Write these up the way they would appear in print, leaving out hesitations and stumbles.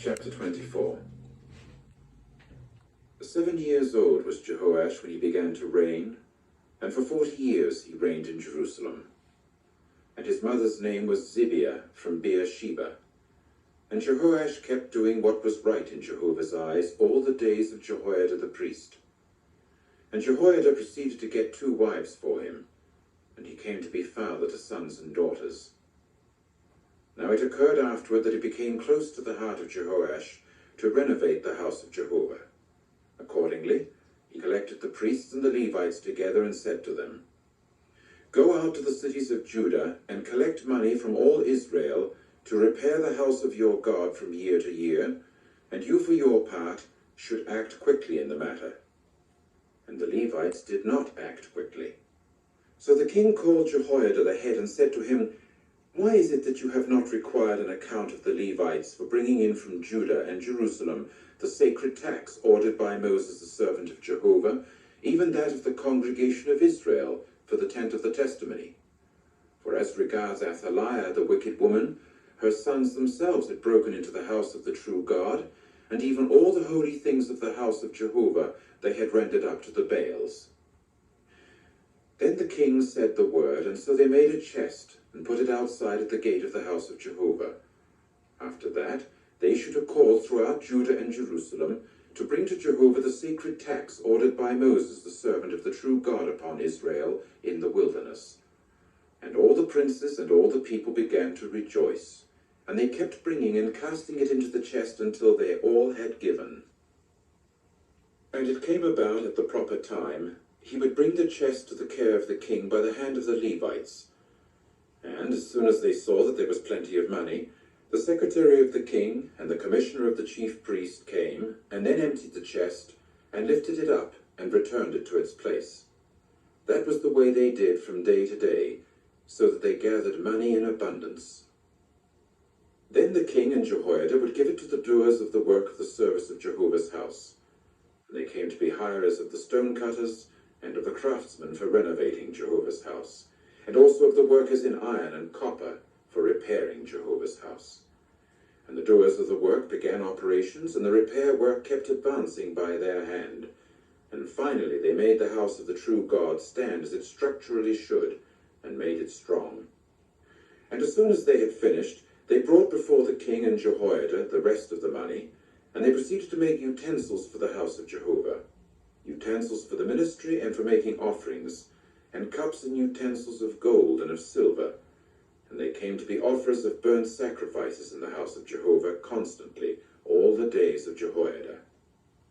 Chapter 24. 7 years old was Jehoash when he began to reign, and for 40 years he reigned in Jerusalem. And his mother's name was Zibiah from Beersheba. And Jehoash kept doing what was right in Jehovah's eyes all the days of Jehoiada the priest. And Jehoiada proceeded to get 2 wives for him, and he came to be father to sons and daughters. Now it occurred afterward that it became close to the heart of Jehoash to renovate the house of Jehovah. Accordingly, he collected the priests and the Levites together and said to them, "Go out to the cities of Judah and collect money from all Israel to repair the house of your God from year to year, and you for your part should act quickly in the matter." And the Levites did not act quickly. So the king called Jehoiada the head and said to him, "Why is it that you have not required an account of the Levites for bringing in from Judah and Jerusalem the sacred tax ordered by Moses the servant of Jehovah, even that of the congregation of Israel for the tent of the testimony? For as regards Athaliah the wicked woman, her sons themselves had broken into the house of the true God, and even all the holy things of the house of Jehovah they had rendered up to the Baals." Then the king said the word, and so they made a chest and put it outside at the gate of the house of Jehovah. After that, they issued a call throughout Judah and Jerusalem to bring to Jehovah the sacred tax ordered by Moses the servant of the true God upon Israel in the wilderness. And all the princes and all the people began to rejoice, and they kept bringing and casting it into the chest until they all had given. And it came about at the proper time, he would bring the chest to the care of the king by the hand of the Levites. And as soon as they saw that there was plenty of money, the secretary of the king and the commissioner of the chief priest came, and then emptied the chest, and lifted it up, and returned it to its place. That was the way they did from day to day, so that they gathered money in abundance. Then the king and Jehoiada would give it to the doers of the work of the service of Jehovah's house. And they came to be hirers of the stonecutters and of the craftsmen for renovating Jehovah's house, and also of the workers in iron and copper for repairing Jehovah's house. And the doers of the work began operations, and the repair work kept advancing by their hand. And finally they made the house of the true God stand as it structurally should, and made it strong. And as soon as they had finished, they brought before the king and Jehoiada the rest of the money, and they proceeded to make utensils for the house of Jehovah, utensils for the ministry and for making offerings, and cups and utensils of gold and of silver. And they came to be offerers of burnt sacrifices in the house of Jehovah constantly, all the days of Jehoiada.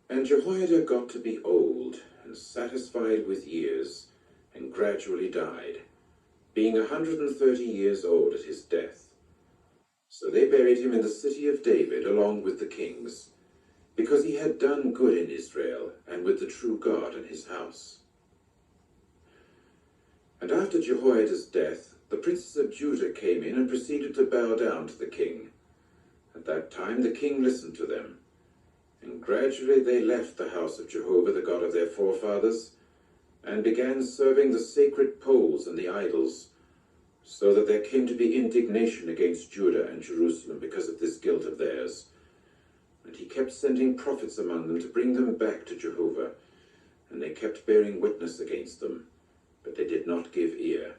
And Jehoiada got to be old, and satisfied with years, and gradually died, being 130 years old at his death. So they buried him in the city of David along with the kings, because he had done good in Israel, and with the true God in his house. And after Jehoiada's death, the princes of Judah came in and proceeded to bow down to the king. At that time the king listened to them, and gradually they left the house of Jehovah, the God of their forefathers, and began serving the sacred poles and the idols, so that there came to be indignation against Judah and Jerusalem because of this guilt of theirs. And he kept sending prophets among them to bring them back to Jehovah, and they kept bearing witness against them, but they did not give ear.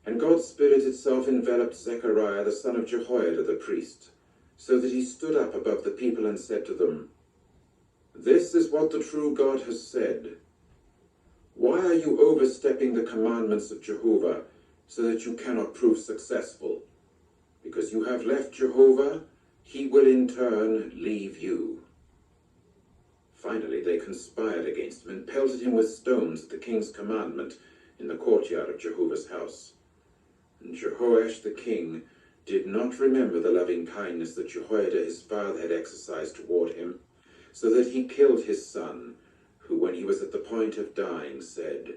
And God's Spirit itself enveloped Zechariah the son of Jehoiada the priest, so that he stood up above the people and said to them, "This is what the true God has said. Why are you overstepping the commandments of Jehovah, so that you cannot prove successful? Because you have left Jehovah, he will in turn leave you." Finally they conspired against him and pelted him with stones at the king's commandment in the courtyard of Jehovah's house. And Jehoash the king did not remember the loving kindness that Jehoiada his father had exercised toward him, so that he killed his son, who when he was at the point of dying said,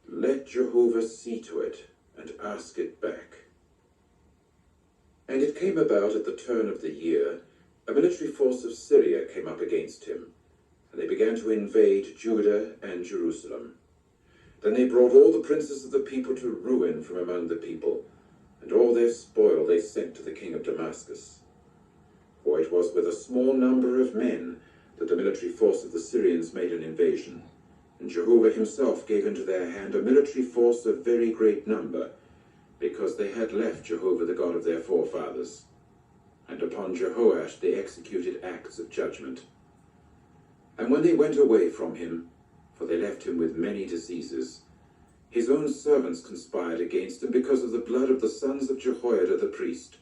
"Let Jehovah see to it and ask it back." And it came about at the turn of the year, a military force of Syria came up against him, and they began to invade Judah and Jerusalem. Then they brought all the princes of the people to ruin from among the people, and all their spoil they sent to the king of Damascus. For was with a small number of men that the military force of the Syrians made an invasion, and Jehovah himself gave into their hand a military force of very great number, because they had left Jehovah the God of their forefathers. And upon Jehoash they executed acts of judgment. And when they went away from him, for they left him with many diseases, his own servants conspired against him because of the blood of the sons of Jehoiada the priest,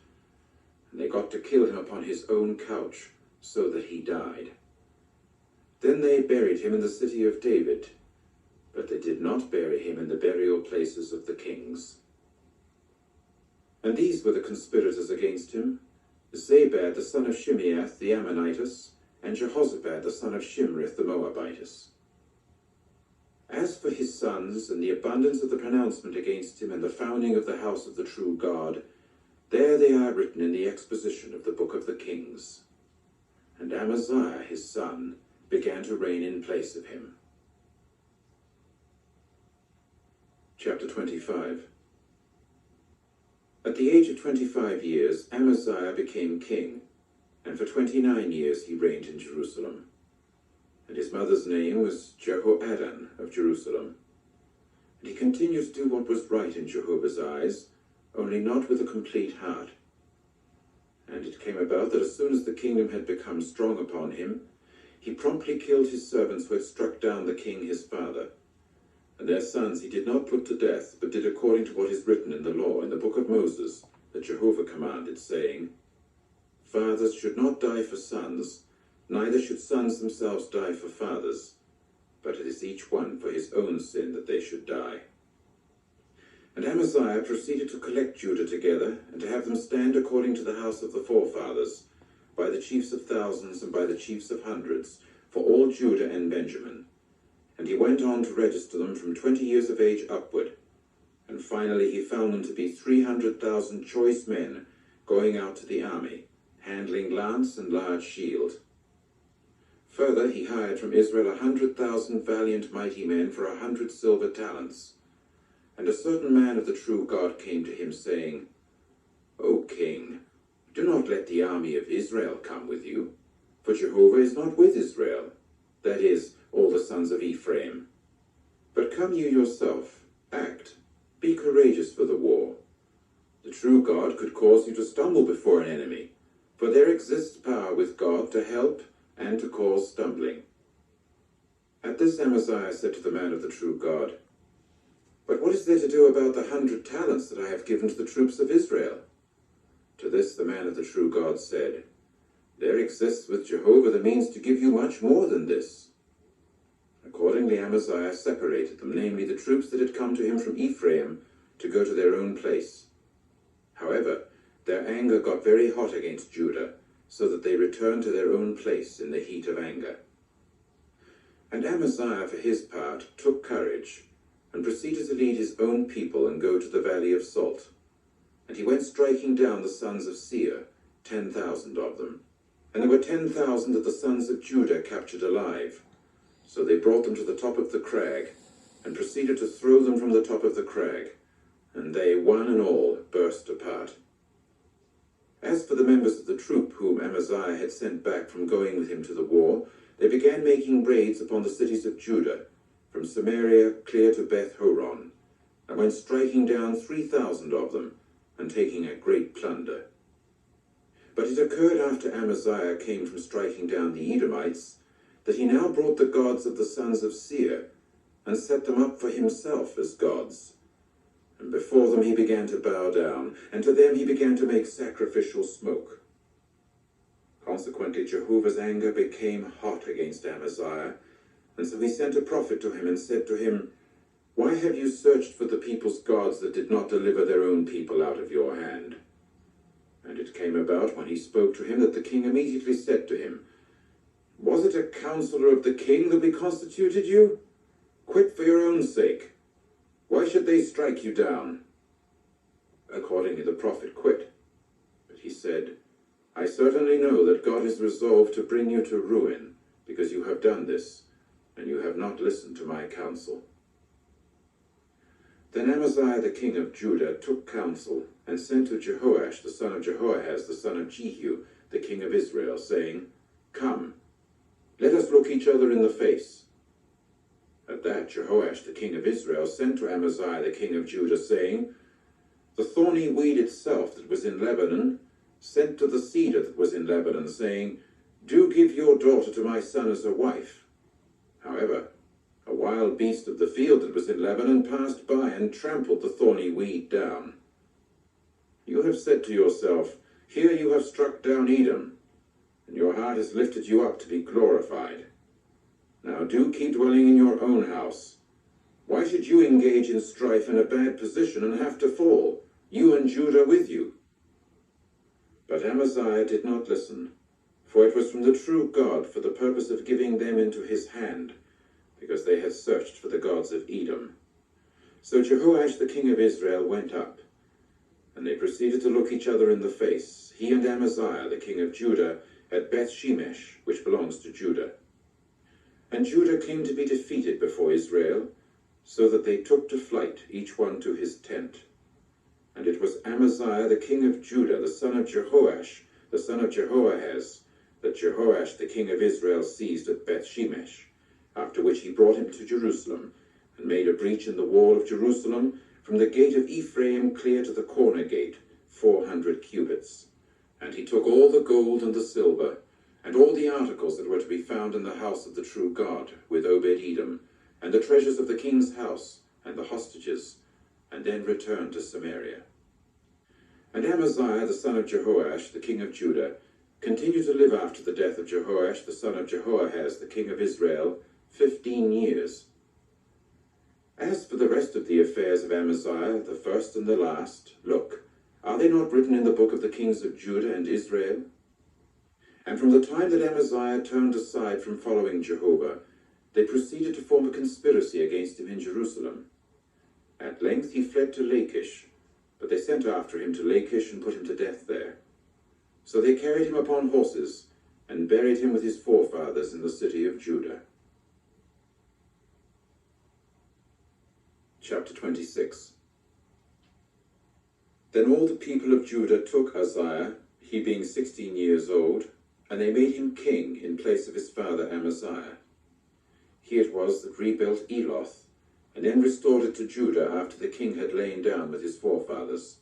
and they got to kill him upon his own couch, so that he died. Then they buried him in the city of David, but they did not bury him in the burial places of the kings. And these were the conspirators against him: Zabad the son of Shimeath the Ammonitess, and Jehoshaphat the son of Shimrith the Moabitess. As for his sons, and the abundance of the pronouncement against him, and the founding of the house of the true God, there they are written in the exposition of the book of the Kings. And Amaziah his son began to reign in place of him. Chapter 25. At the age of 25 years, Amaziah became king, and for 29 years he reigned in Jerusalem. And his mother's name was Jehoaddan of Jerusalem. And he continued to do what was right in Jehovah's eyes, only not with a complete heart. And it came about that as soon as the kingdom had become strong upon him, he promptly killed his servants who had struck down the king his father. And their sons he did not put to death, but did according to what is written in the law, in the book of Moses, that Jehovah commanded, saying, Fathers should not die for sons, neither should sons themselves die for fathers, but it is each one for his own sin that they should die. And Amaziah proceeded to collect Judah together, and to have them stand according to the house of the forefathers, by the chiefs of thousands and by the chiefs of hundreds, for all Judah and Benjamin. And he went on to register them from 20 years of age upward. And finally he found them to be 300,000 choice men going out to the army, handling lance and large shield. Further, he hired from Israel 100,000 valiant mighty men for 100 silver talents. And a certain man of the true God came to him, saying, O king, do not let the army of Israel come with you, for Jehovah is not with Israel, that is, all the sons of Ephraim. But come you yourself, act, be courageous for the war. The true God could cause you to stumble before an enemy, for there exists power with God to help and to cause stumbling. At this Amaziah said to the man of the true God, But what is there to do about the 100 talents that I have given to the troops of Israel? To this the man of the true God said, There exists with Jehovah the means to give you much more than this. Accordingly Amaziah separated them, namely the troops that had come to him from Ephraim, to go to their own place. However, their anger got very hot against Judah, so that they returned to their own place in the heat of anger. And Amaziah, for his part, took courage, and proceeded to lead his own people and go to the valley of Salt. And he went striking down the sons of Seir, 10,000 of them. And there were 10,000 that the sons of Judah captured alive. So they brought them to the top of the crag, and proceeded to throw them from the top of the crag, and they, one and all, burst apart. As for the members of the troop whom Amaziah had sent back from going with him to the war, they began making raids upon the cities of Judah, from Samaria clear to Beth Horon, and went striking down 3,000 of them, and taking a great plunder. But it occurred after Amaziah came from striking down the Edomites, that he now brought the gods of the sons of Seir, and set them up for himself as gods. And before them he began to bow down, and to them he began to make sacrificial smoke. Consequently Jehovah's anger became hot against Amaziah, and so he sent a prophet to him and said to him, Why have you searched for the people's gods that did not deliver their own people out of your hand? And it came about when he spoke to him that the king immediately said to him, Was it a counselor of the king that we constituted you? Quit for your own sake. Why should they strike you down? Accordingly the prophet quit. But he said, I certainly know that God is resolved to bring you to ruin, because you have done this, and you have not listened to my counsel. Then Amaziah the king of Judah took counsel, and sent to Jehoash the son of Jehoahaz the son of Jehu, the king of Israel, saying, "Come, let us look each other in the face." At that Jehoash the king of Israel sent to Amaziah the king of Judah, saying, "The thorny weed itself that was in Lebanon sent to the cedar that was in Lebanon, saying, 'Do give your daughter to my son as a wife.' However, a wild beast of the field that was in Lebanon passed by and trampled the thorny weed down. You have said to yourself, 'Here you have struck down Edom, and your heart has lifted you up to be glorified.' Now do keep dwelling in your own house. Why should you engage in strife in a bad position and have to fall, you and Judah with you?" But Amaziah did not listen, for it was from the true God for the purpose of giving them into his hand, because they had searched for the gods of Edom. So Jehoash the king of Israel went up, and they proceeded to look each other in the face, he and Amaziah the king of Judah, at Beth-shemesh, which belongs to Judah. And Judah came to be defeated before Israel, so that they took to flight, each one to his tent. And it was Amaziah the king of Judah, the son of Jehoash, the son of Jehoahaz, that Jehoash the king of Israel seized at Beth-shemesh, after which he brought him to Jerusalem, and made a breach in the wall of Jerusalem, from the gate of Ephraim clear to the corner gate, 400 cubits. And he took all the gold and the silver, and all the articles that were to be found in the house of the true God, with Obed-Edom, and the treasures of the king's house, and the hostages, and then returned to Samaria. And Amaziah the son of Jehoash, the king of Judah, continued to live after the death of Jehoash the son of Jehoahaz, the king of Israel, 15 years. As for the rest of the affairs of Amaziah, the first and the last, look, are they not written in the book of the kings of Judah and Israel? And from the time that Amaziah turned aside from following Jehovah, they proceeded to form a conspiracy against him in Jerusalem. At length he fled to Lachish, but they sent after him to Lachish and put him to death there. So they carried him upon horses, and buried him with his forefathers in the city of Judah. Chapter 26. Then all the people of Judah took Uzziah, he being 16 years old, and they made him king in place of his father Amaziah. He it was that rebuilt Eloth, and then restored it to Judah after the king had lain down with his forefathers.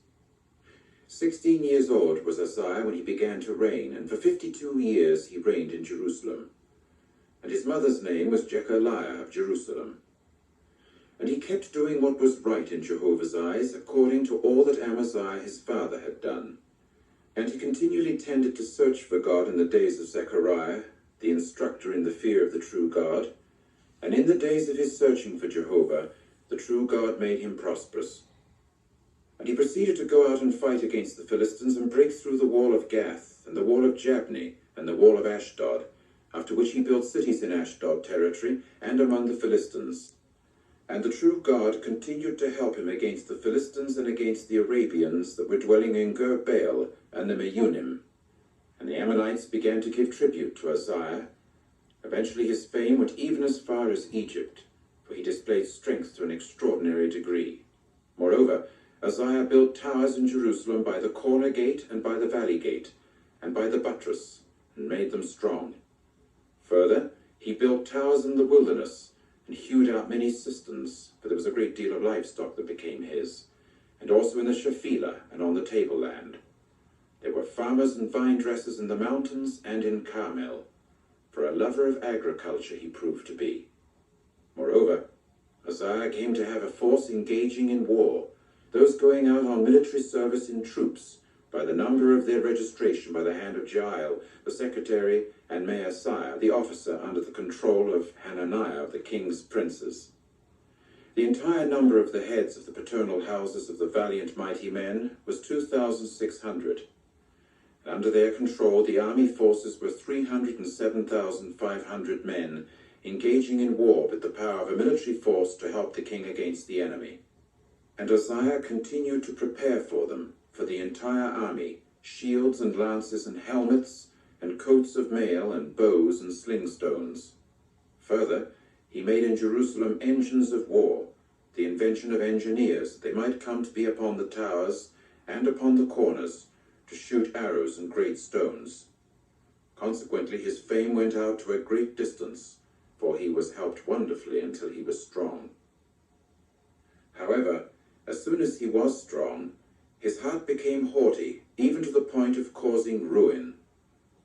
16 years old was Uzziah when he began to reign, and for 52 years he reigned in Jerusalem. And his mother's name was Jechaliah of Jerusalem. And he kept doing what was right in Jehovah's eyes, according to all that Amaziah his father had done. And he continually tended to search for God in the days of Zechariah, the instructor in the fear of the true God. And in the days of his searching for Jehovah, the true God made him prosperous. And he proceeded to go out and fight against the Philistines, and break through the wall of Gath, and the wall of Jabneh, and the wall of Ashdod, after which he built cities in Ashdod territory, and among the Philistines. And the true God continued to help him against the Philistines and against the Arabians that were dwelling in Gur-baal and the Meunim. And the Ammonites began to give tribute to Uzziah. Eventually his fame went even as far as Egypt, for he displayed strength to an extraordinary degree. Moreover, Uzziah built towers in Jerusalem by the corner gate and by the valley gate, and by the buttress, and made them strong. Further, he built towers in the wilderness, and hewed out many cisterns, for there was a great deal of livestock that became his, and also in the Shephelah and on the tableland. There were farmers and vine dressers in the mountains and in Carmel, for a lover of agriculture he proved to be. Moreover, Uzziah came to have a force engaging in war, those going out on military service in troops, by the number of their registration by the hand of Jael, the secretary, and Maaseiah, the officer under the control of Hananiah of the king's princes. The entire number of the heads of the paternal houses of the valiant mighty men was 2,600. And under their control the army forces were 307,500 men, engaging in war with the power of a military force to help the king against the enemy. And Uzziah continued to prepare for them, for the entire army, shields and lances and helmets, and coats of mail and bows and slingstones. Further, he made in Jerusalem engines of war, the invention of engineers, that they might come to be upon the towers and upon the corners, to shoot arrows and great stones. Consequently, his fame went out to a great distance, for he was helped wonderfully until he was strong. However, as soon as he was strong, his heart became haughty, even to the point of causing ruin,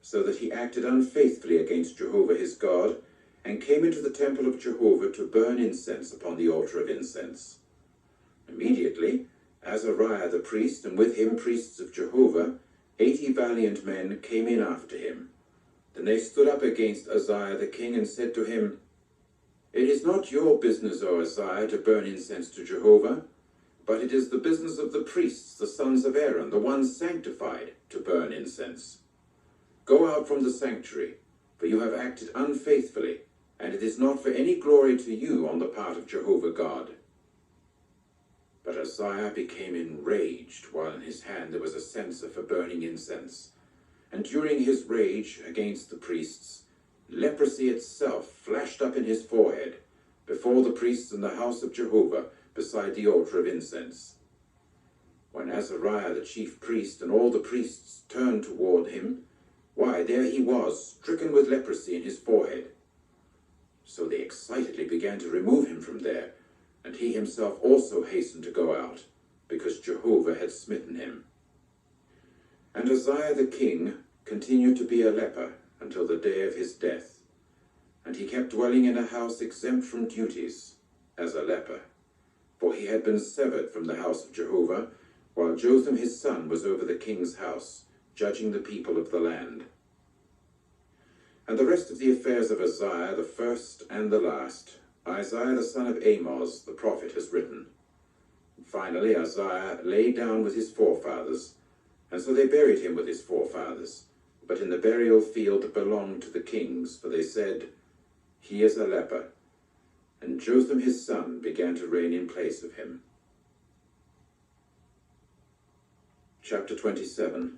so that he acted unfaithfully against Jehovah his God, and came into the temple of Jehovah to burn incense upon the altar of incense. Immediately, Azariah the priest, and with him priests of Jehovah, 80 valiant men, came in after him. Then they stood up against Uzziah the king, and said to him, "It is not your business, O Uzziah, to burn incense to Jehovah, but it is the business of the priests, the sons of Aaron, the ones sanctified, to burn incense. Go out from the sanctuary, for you have acted unfaithfully, and it is not for any glory to you on the part of Jehovah God." But Uzziah became enraged, while in his hand there was a censer for burning incense. And during his rage against the priests, leprosy itself flashed up in his forehead, before the priests in the house of Jehovah, beside the altar of incense. When Azariah the chief priest and all the priests turned toward him, why, there he was, stricken with leprosy in his forehead. So they excitedly began to remove him from there, and he himself also hastened to go out, because Jehovah had smitten him. And Uzziah the king continued to be a leper until the day of his death, and he kept dwelling in a house exempt from duties, as a leper, for he had been severed from the house of Jehovah, while Jotham his son was over the king's house, judging the people of the land. And the rest of the affairs of Uzziah, the first and the last, Isaiah the son of Amoz the prophet has written. Finally, Uzziah lay down with his forefathers, and so they buried him with his forefathers, but in the burial field that belonged to the kings, for they said, "He is a leper." And Jotham his son began to reign in place of him. Chapter 27.